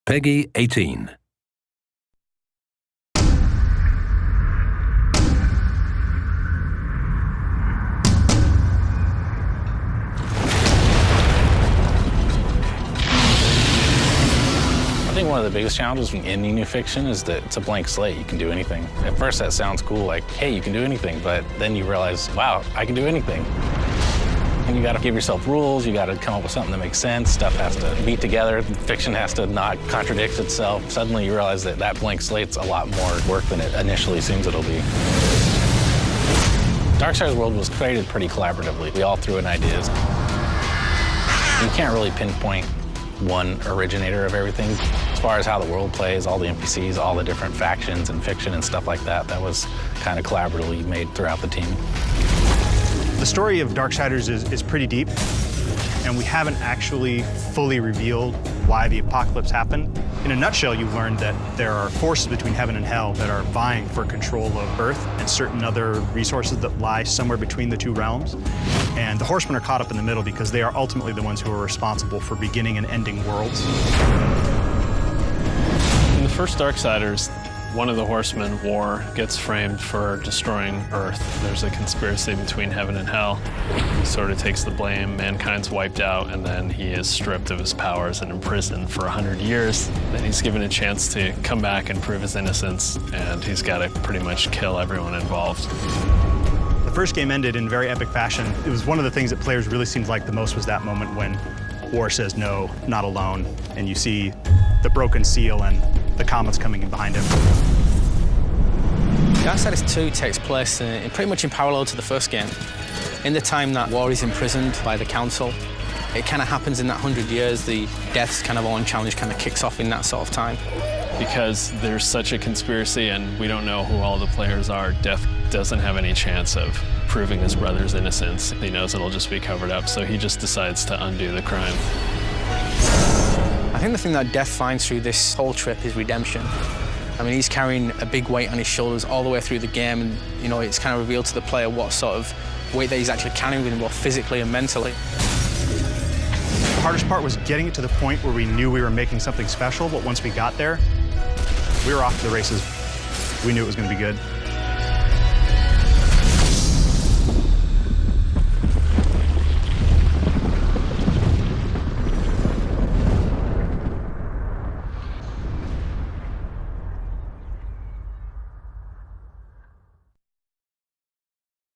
Peggy 18. I think one of the biggest challenges in any new fiction is that it's a blank slate. You can do anything. At first that sounds cool, like, hey, you can do anything, but then you realize, wow, I can do anything. And you gotta give yourself rules, you gotta come up with something that makes sense, stuff has to be together, fiction has to not contradict itself. Suddenly you realize that that blank slate's a lot more work than it initially seems it'll be. Darksiders world was created pretty collaboratively. We all threw in ideas. You can't really pinpoint one originator of everything. As far as how the world plays, all the NPCs, all the different factions and fiction and stuff like that, that was kind of collaboratively made throughout the team. The story of Darksiders is pretty deep, and we haven't actually fully revealed why the apocalypse happened. In a nutshell, you learned that there are forces between heaven and hell that are vying for control of Earth and certain other resources that lie somewhere between the two realms. And the Horsemen are caught up in the middle because they are ultimately the ones who are responsible for beginning and ending worlds. In the first Darksiders, one of the Horsemen, War, gets framed for destroying Earth. There's a conspiracy between heaven and hell. He sort of takes the blame, mankind's wiped out, and then he is stripped of his powers and imprisoned for 100 years. Then he's given a chance to come back and prove his innocence, and he's got to pretty much kill everyone involved. The first game ended in very epic fashion. It was one of the things that players really seemed like the most was that moment when War says, "No, not alone," and you see the broken seal and the comets coming in behind him. Darksiders 2 takes place pretty much in parallel to the first game. In the time that War is imprisoned by the Council, it kind of happens in that 100 years. The deaths kind of on challenge kind of kicks off in that sort of time. Because there's such a conspiracy and we don't know who all the players are, Death doesn't have any chance of proving his brother's innocence. He knows it'll just be covered up, so he just decides to undo the crime. I think the thing that Death finds through this whole trip is redemption. I mean, he's carrying a big weight on his shoulders all the way through the game, and, you know, it's kind of revealed to the player what sort of weight that he's actually carrying with him, both physically and mentally. The hardest part was getting it to the point where we knew we were making something special, but once we got there, we were off to the races. We knew it was going to be good.